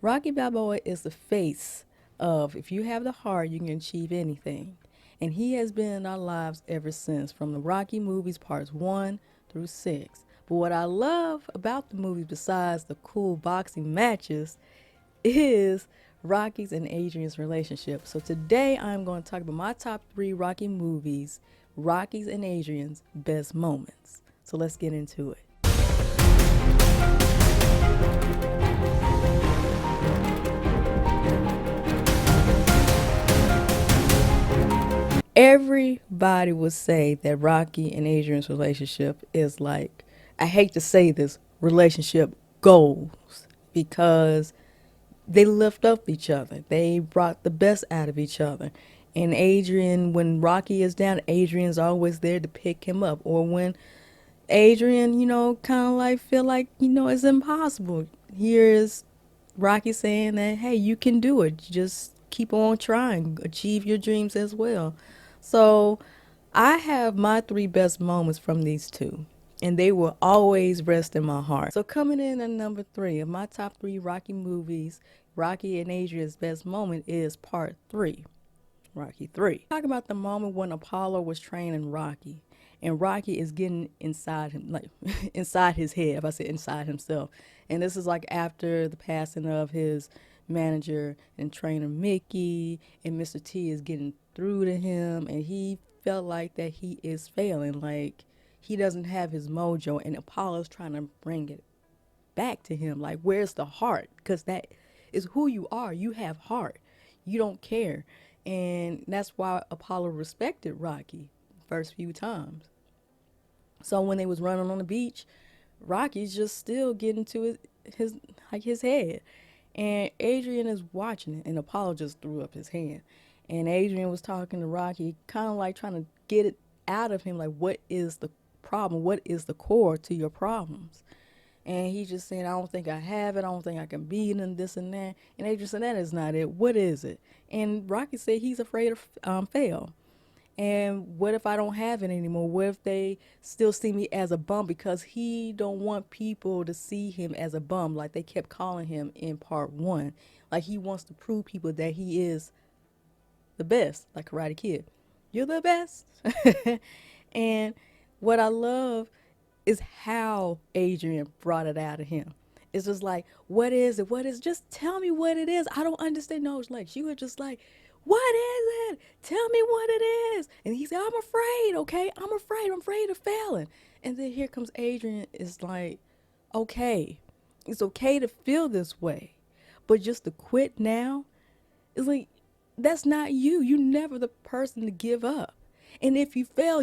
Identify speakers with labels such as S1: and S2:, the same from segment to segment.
S1: Rocky Balboa is the face of if you have the heart, you can achieve anything. And he has been in our lives ever since, from the Rocky movies, parts 1 through 6. But what I love about the movies, besides the cool boxing matches, is Rocky's and Adrian's relationship. So today I'm going to talk about my top 3 Rocky movies, Rocky's and Adrian's best moments. So let's get into it. Everybody would say that Rocky and Adrian's relationship is like, I hate to say this, relationship goals, because they lift up each other. They brought the best out of each other. And Adrian, when Rocky is down, Adrian's always there to pick him up. Or when Adrian, kind of like feel like, it's impossible. Here's Rocky saying that, hey, you can do it. Just keep on trying, achieve your dreams as well. So I have my 3 best moments from these two, and they will always rest in my heart. So coming in at number 3 of my top 3 Rocky movies, Rocky and Adrian's best moment is part 3. Rocky 3. Talk about the moment when Apollo was training Rocky, and Rocky is getting inside him, like inside his head, if I say inside himself. And this is like after the passing of his manager and trainer Mickey, and Mr. T is getting through to him, and he felt like that he is failing, like he doesn't have his mojo, and Apollo's trying to bring it back to him. Like, where's the heart? Because that is who you are. You have heart. You don't care. And that's why Apollo respected Rocky first few times. So when they was running on the beach, Rocky's just still getting to his head. And Adrian is watching it, and Apollo just threw up his hand. And Adrian was talking to Rocky, kind of like trying to get it out of him, like, what is the problem? What is the core to your problems? And he just saying, I don't think I have it. I don't think I can beat him, this and that. And Adrian said, that is not it. What is it? And Rocky said he's afraid of fail. And what if I don't have it anymore? What if they still see me as a bum? Because he don't want people to see him as a bum, like they kept calling him in part 1. Like he wants to prove people that he is the best, like Karate Kid. You're the best. And what I love is how Adrian brought it out of him. It's just like, what is it? What is? Just tell me what it is. I don't understand. No, it's like she was just like, what is it? Tell me what it is. And he said, I'm afraid. Okay, I'm afraid. I'm afraid of failing. And then here comes Adrian. It's like, okay, it's okay to feel this way, but just to quit now, it's like, that's not you. You never the person to give up. And if you fail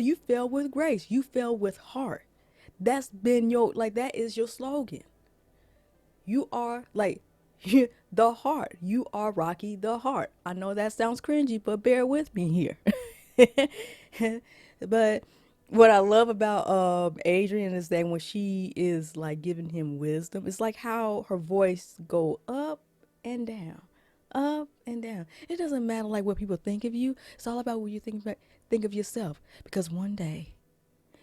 S1: with grace. You fail with heart. That's been your, like, that is your slogan. You are like the heart. You are Rocky the Heart. I know that sounds cringy, but bear with me here. But what I love about Adrian is that when she is like giving him wisdom, it's like how her voice go up and down, up and down. It doesn't matter like what people think of you. It's all about what you think of yourself. Because one day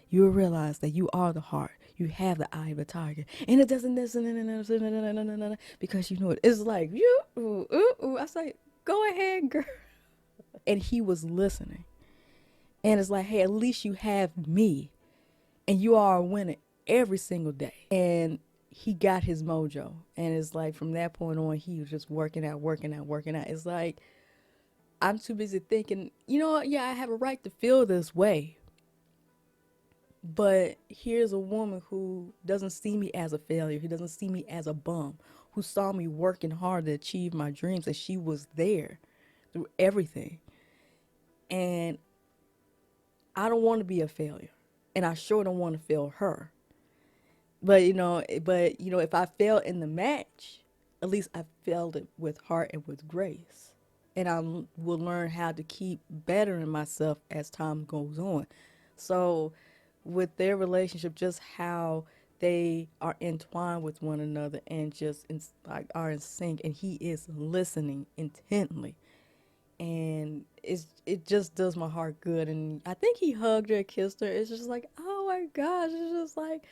S1: you will realize that you are the heart. You have the eye of a tiger. And it doesn't because you know it. It's like, you, ooh, ooh, ooh. I say, go ahead, girl. And he was listening. And it's like, hey, at least you have me. And you are a winner every single day. And he got his mojo. And it's like, from that point on, he was just working out, working out, working out. It's like, I'm too busy thinking, you know what? Yeah, I have a right to feel this way. But here's a woman who doesn't see me as a failure, who doesn't see me as a bum, who saw me working hard to achieve my dreams, and she was there through everything. And I don't want to be a failure, and I sure don't want to fail her. But if I fail in the match, at least I failed it with heart and with grace. And will learn how to keep bettering myself as time goes on. So with their relationship, just how they are entwined with one another and just like are in sync, and he is listening intently, and it just does my heart good. And I think he hugged her, kissed her. It's just like, oh my gosh, it's just like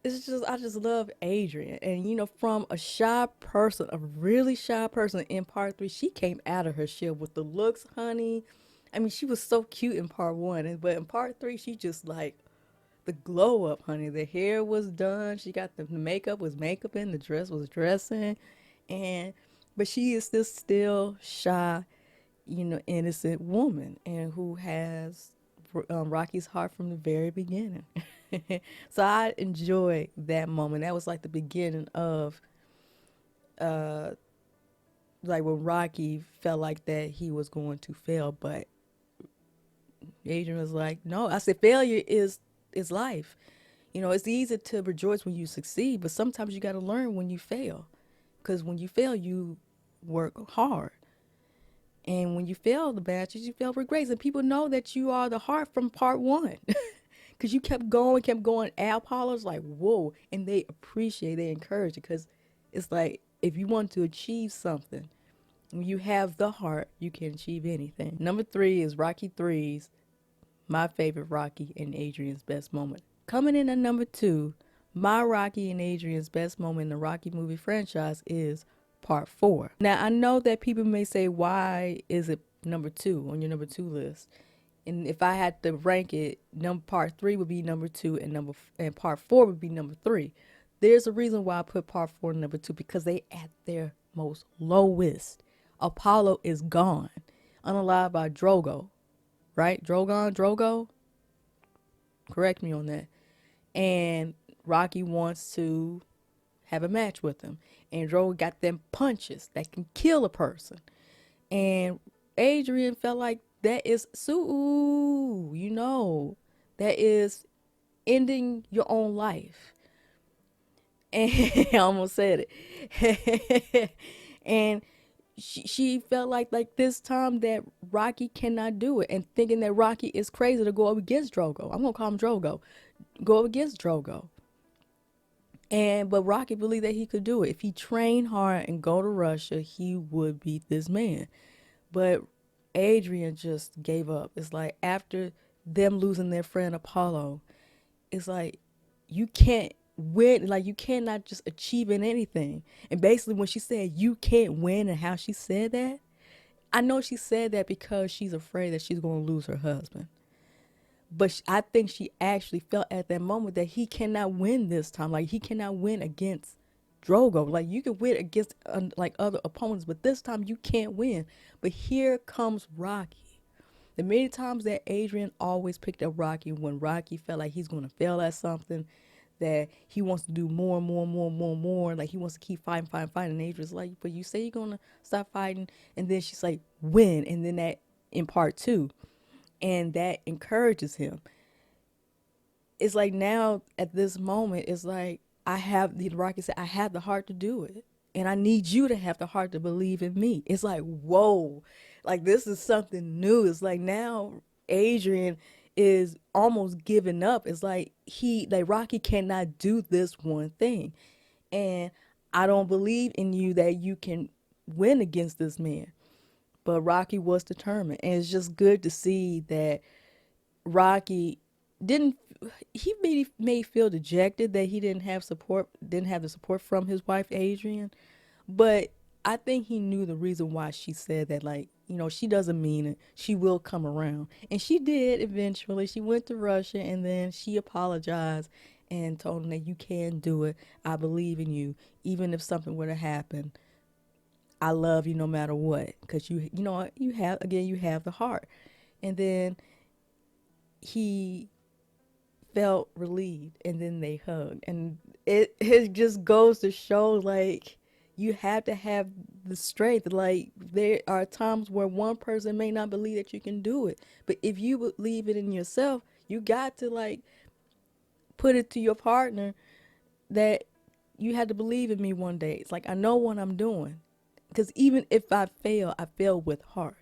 S1: it's just I just love Adrian, and from a shy person, a really shy person in part three, she came out of her shell with the looks, honey. I mean, she was so cute in part one, but in part three, she just like the glow up, honey. The hair was done. She got the makeup was makeup in. The dress was dressing, and but she is still shy, innocent woman, and who has Rocky's heart from the very beginning. So I enjoyed that moment. That was like the beginning of uh like when Rocky felt like that he was going to fail, but Adrian was like, "No." I said, "Failure is life. It's easy to rejoice when you succeed, but sometimes you got to learn when you fail, because when you fail, you work hard." And when you fail the batches, you fail with grace. And people know that you are the heart from part one. Because you kept going, kept going. Al Apollo's like, whoa. And they appreciate, they encourage it. Because it's like, if you want to achieve something, when you have the heart, you can achieve anything. Number three is Rocky Three's, my favorite Rocky and Adrian's best moment. Coming in at number two, my Rocky and Adrian's best moment in the Rocky movie franchise is part four. Now, I know that people may say, why is it number two on your number two list? And if I had to rank it, part three would be number two, and part four would be number three. There's a reason why I put part four number two, because they at their most lowest. Apollo is gone, unalived by Drogo, right? Drogo. Correct me on that. And Rocky wants to have a match with him, and Drogo got them punches that can kill a person. And Adrian felt like that is that is ending your own life. And I almost said it. And she felt like this time that Rocky cannot do it, and thinking that Rocky is crazy to go up against Drogo. I'm gonna call him Drogo. Go up against Drogo. But Rocky believed that he could do it. If he trained hard and go to Russia, he would beat this man. But Adrian just gave up. It's like after them losing their friend Apollo, it's like you can't win. Like you cannot just achieve in anything. And basically, when she said you can't win, and how she said that, I know she said that because she's afraid that she's going to lose her husband. But I think she actually felt at that moment that he cannot win this time. Like he cannot win against Drogo. Like you can win against like other opponents, but this time you can't win. But here comes Rocky. The many times that Adrian always picked up Rocky when Rocky felt like he's going to fail at something, that he wants to do more and more and more and more and more. Like he wants to keep fighting, fighting, fighting. And Adrian's like, but you say you're going to stop fighting. And then she's like, win. And then that in part two. And that encourages him. It's like now at this moment, it's like the Rocky said, I have the heart to do it. And I need you to have the heart to believe in me. It's like, whoa, like this is something new. It's like now Adrian is almost giving up. It's like Rocky cannot do this one thing. And I don't believe in you that you can win against this man. But Rocky was determined. And it's just good to see that Rocky didn't he may feel dejected that he didn't have the support from his wife Adrian, but I think he knew the reason why she said that, like, she doesn't mean it, she will come around. And she did eventually. She went to Russia, and then she apologized and told him that you can do it. I believe in you. Even if something were to happen, I love you no matter what, because you have the heart. And then he felt relieved, and then they hugged, and it just goes to show, like, you have to have the strength. Like, there are times where one person may not believe that you can do it, but if you believe it in yourself, you got to, like, put it to your partner that you had to believe in me one day. It's like, I know what I'm doing, because even if I fail with heart.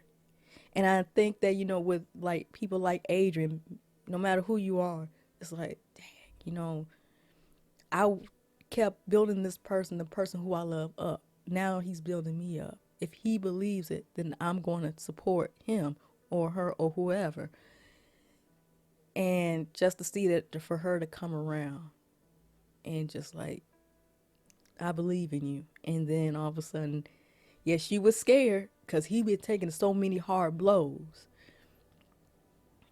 S1: And I think that, with like people like Adrian, no matter who you are, it's like, dang, I kept building this person, the person who I love, up. Now he's building me up. If he believes it, then I'm going to support him or her or whoever. And just to see that, for her to come around and just like, I believe in you. And then all of a sudden, yeah, she was scared because he been taking so many hard blows,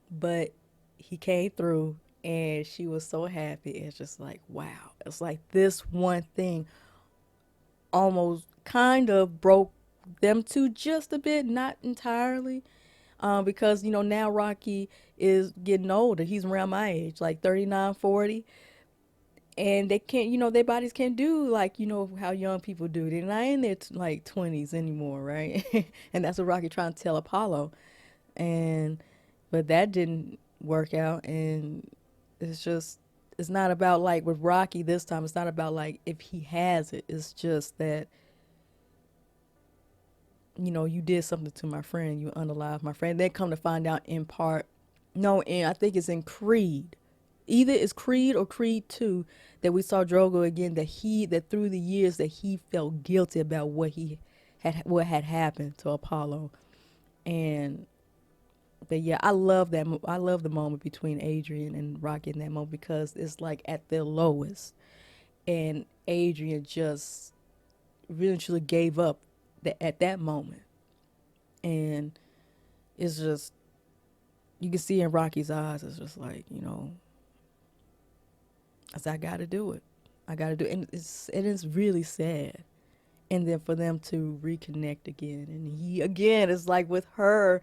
S1: but he came through, and she was so happy. It's just like, wow. It's like this one thing almost kind of broke them two just a bit, not entirely. Because, now Rocky is getting older. He's around my age, like 39, 40. And they can't, their bodies can't do like, how young people do. They're not in their like 20s anymore, right? And that's what Rocky trying to tell Apollo. And, but that didn't work out. And it's just, it's not about like with Rocky this time, it's not about like if he has it. It's just that, you did something to my friend, you unalived my friend. Then come to find out in part, no, and I think it's in Creed. Either it's Creed or Creed 2 that we saw Drogo again, that through the years that he felt guilty about what had happened to Apollo. And but yeah, I love the moment between Adrian and Rocky in that moment because it's like at their lowest, and Adrian just really truly gave up at that moment. And it's just, you can see in Rocky's eyes, it's just like, I said, I got to do it. I got to do it. And it's really sad. And then for them to reconnect again. And he, again, is like with her,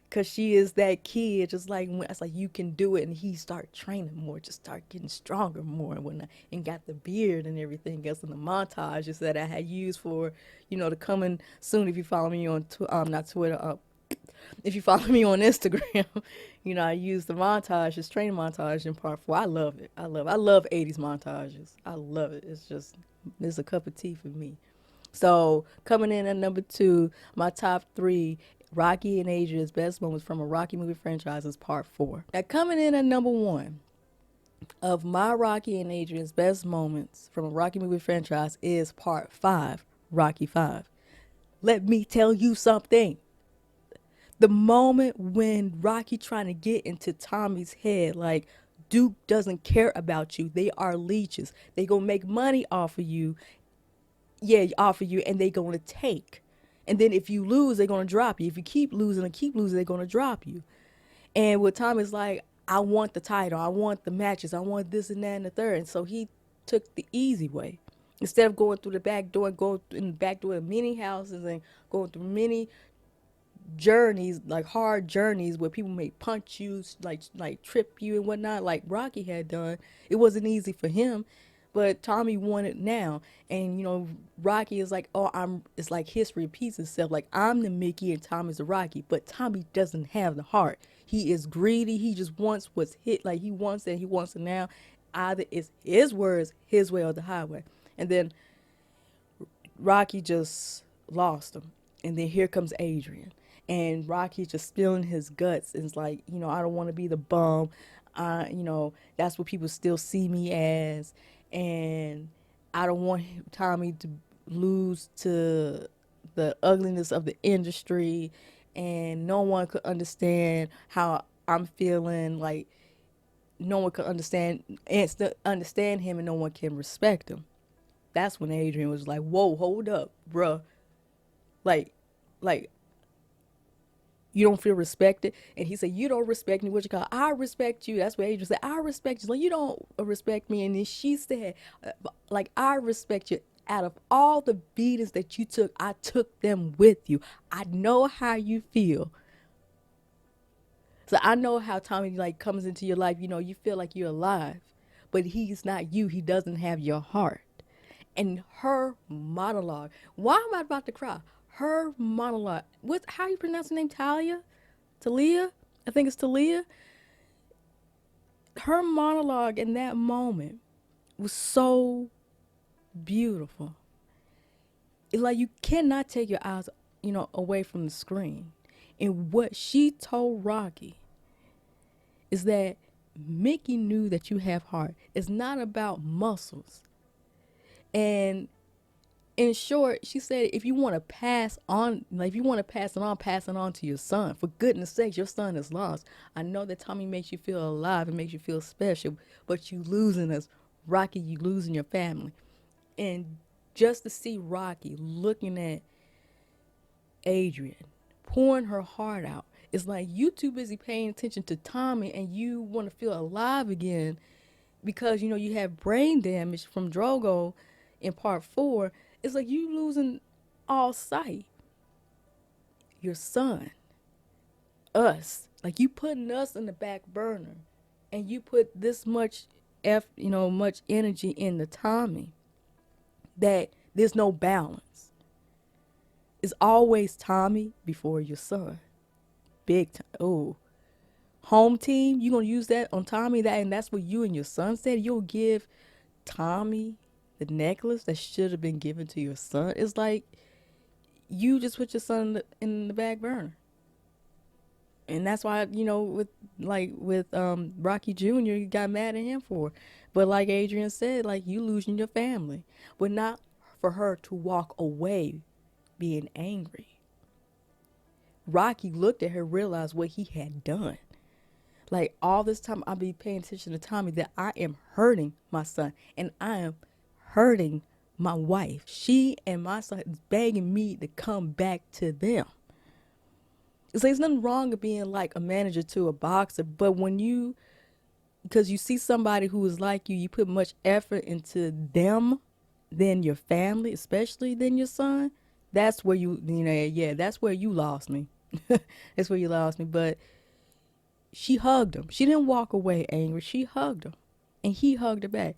S1: because she is that kid, just like, it's like, you can do it. And he start training more, just start getting stronger more. And got the beard and everything else in the montages that I had used for, to coming soon if you follow me on, not Twitter, if you follow me on Instagram, I use the montages, training montage in part 4. I love it. I love 80s montages. I love it. It's a cup of tea for me. So coming in at number 2, my top 3, Rocky and Adrian's best moments from a Rocky movie franchise is part 4. Now coming in at number 1 of my Rocky and Adrian's best moments from a Rocky movie franchise is part 5, Rocky 5. Let me tell you something. The moment when Rocky trying to get into Tommy's head, like, Duke doesn't care about you. They are leeches. They gonna make money off of you. Yeah, off of you, and they gonna take. And then if you lose, they're gonna drop you. If you keep losing, they're gonna drop you. And with Tommy's like, I want the title, I want the matches, I want this and that and the third. And so he took the easy way. Instead of going through the back door and going in the back door of many houses and going through many journeys, like hard journeys where people may punch you, like trip you and whatnot, like Rocky had done. It wasn't easy for him, but Tommy wanted now. And Rocky is like, oh, it's like history repeats itself. Like, I'm the Mickey and Tommy's the Rocky, but Tommy doesn't have the heart. He is greedy. He just wants what's hit. Like, he wants it. He wants it now. Either it's his words, his way, or the highway. And then Rocky just lost him. And then here comes Adrian. And Rocky just spilling his guts. And it's like, I don't want to be the bum. That's what people still see me as. And I don't want Tommy to lose to the ugliness of the industry. And no one could understand how I'm feeling. Like, no one could understand him, and no one can respect him. That's when Adrian was like, whoa, hold up, bruh. Like, like, you don't feel respected. And he said, you don't respect me. What you call? I respect you. That's what Adrian said. I respect you. Like, you don't respect me. And then she said, like, I respect you. Out of all the beatings that you took, I took them with you. I know how you feel. So I know how Tommy like comes into your life. You feel like you're alive, but he's not you. He doesn't have your heart. And her monologue. Why am I about to cry? Her monologue. How you pronounce the name? Talia? I think it's Talia. Her monologue in that moment was so beautiful. Like, you cannot take your eyes, away from the screen. And what she told Rocky is that Mickey knew that you have heart. It's not about muscles. And in short, she said, if you want to pass on, like, if you want to pass it on to your son. For goodness sakes, your son is lost. I know that Tommy makes you feel alive and makes you feel special, but you losing us Rocky, you losing your family. And just to see Rocky looking at Adrian, pouring her heart out, it's like you too busy paying attention to Tommy and you want to feel alive again because you have brain damage from Drogo in part 4. It's like you losing all sight. Your son, us, like you putting us in the back burner, and you put this much much energy into Tommy that there's no balance. It's always Tommy before your son. Big time. Oh, home team. You gonna use that on Tommy? And that's what you and your son said. You'll give Tommy the necklace that should have been given to your son. It's like you just put your son in the back burner. And that's why with Rocky Jr. you got mad at him for, but like Adrian said, like you losing your family, but not for her to walk away being angry. Rocky looked at her, realized what he had done. Like all this time, I be paying attention to Tommy that I am hurting my son and I am hurting my wife. She and my son is begging me to come back to them. It's like there's nothing wrong with being like a manager to a boxer, but because you see somebody who is like you put much effort into them than your family, especially than your son. That's where yeah, that's where you lost me. That's where you lost me. But she hugged him. She didn't walk away angry. She hugged him, and he hugged her back,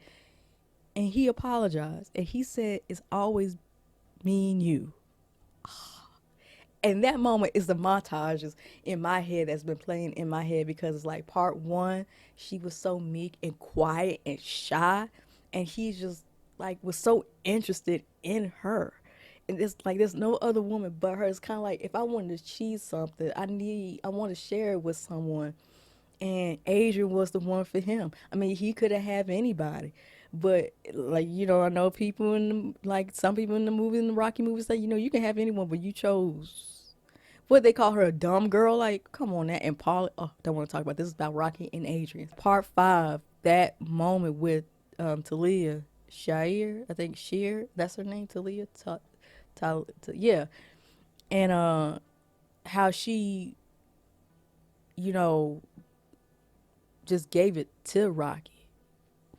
S1: and he apologized, and he said, "It's always me and you." And that moment is the montages in my head that's been playing in my head because it's like part 1, she was so meek and quiet and shy, and he just like was so interested in her. And it's like there's no other woman but her. It's kind of like if I wanted to cheese something, I want to share it with someone, and Adrian was the one for him. I mean, he could have had anybody, but like I know people like some people in the movie, in the Rocky movies, say you can have anyone, but you chose what they call her, a dumb girl. Like, come on, that and Paul. Oh, don't want to talk about this. Is about Rocky and Adrian. Part 5, that moment with Talia Shire, I think Shear, that's her name, Talia. Yeah, and how she, you know, just gave it to Rocky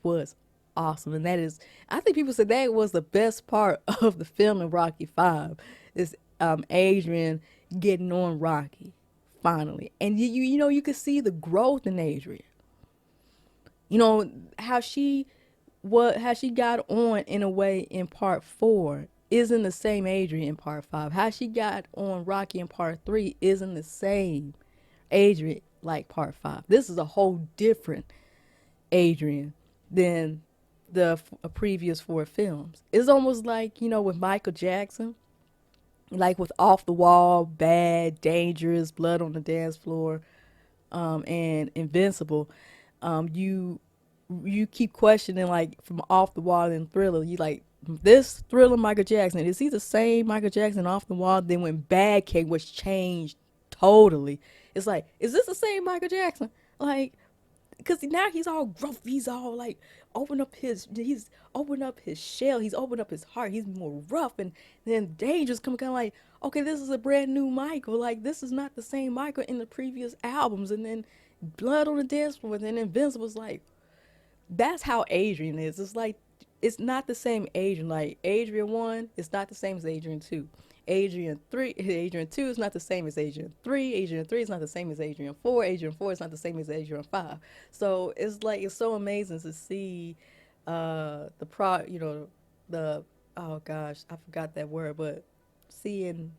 S1: was awesome. And that is, I think people said that was the best part of the film in Rocky 5 is Adrian getting on Rocky finally. And you could see the growth in Adrian. You know how she got on in a way in part 4 isn't the same Adrian in part 5. How she got on Rocky in part 3 isn't the same Adrian like part 5. This is a whole different Adrian than the previous 4 films. It's almost like, with Michael Jackson, like with Off the Wall, Bad, Dangerous, Blood on the Dance Floor, and Invincible. You keep questioning, like from Off the Wall and Thriller. You like this Thriller Michael Jackson. Is he the same Michael Jackson Off the Wall? Then when Bad came, was changed totally. It's like, is this the same Michael Jackson? Like, because now he's all gruff. He's all like he's opened up his shell. He's opened up his heart. He's more rough, and then Dangerous come kind of like, okay, this is a brand new Michael. Like this is not the same Michael in the previous albums. And then Blood on the Dance Floor, and then Invincible's like, that's how Adrian is. It's like it's not the same Adrian. Like Adrian 1 is not the same as Adrian 2. Adrian 2 is not the same as Adrian 3. Adrian 3 is not the same as Adrian 4. Adrian 4 is not the same as Adrian 5. So it's like it's so amazing to see the oh gosh, I forgot that word, but seeing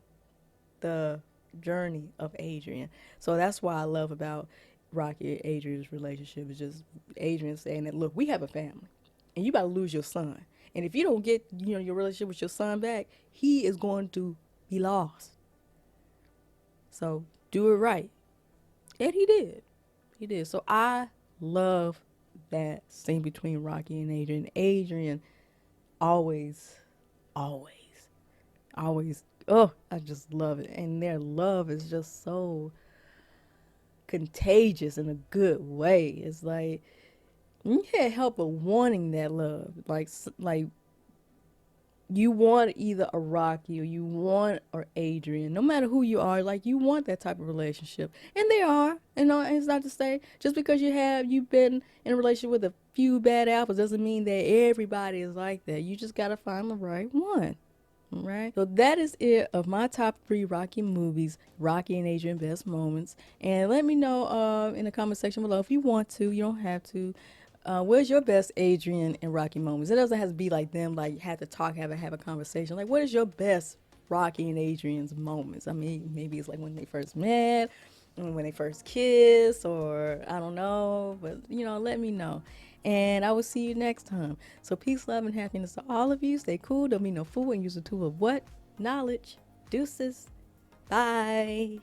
S1: the journey of Adrian. So that's why I love about Rocky and Adrian's relationship is just Adrian saying that, look, we have a family, and you about to lose your son, and if you don't get your relationship with your son back, he is going to be lost. So do it right, and he did. He did. So I love that scene between Rocky and Adrian. Adrian always, always, always. Oh, I just love it, and their love is just so contagious in a good way. It's like You can't help but wanting that love. Like you want either a Rocky or you want or Adrian. No matter who you are, like you want that type of relationship, and they are. You know, and it's not to say just because you've been in a relationship with a few bad apples doesn't mean that everybody is like that. You just gotta find the right one. Right. So that is it of my top three Rocky movies, Rocky and Adrian best moments. And let me know in the comment section below if you want to. You don't have to. Where's your best Adrian and Rocky moments? It doesn't have to be like them, like have to talk, have a conversation. Like, what is your best Rocky and Adrian's moments? I mean, maybe it's like when they first met, when they first kissed, or I don't know. But let me know. And I will see you next time. So peace, love, and happiness to all of you. Stay cool. Don't be no fool and use the tool of what? Knowledge. Deuces. Bye.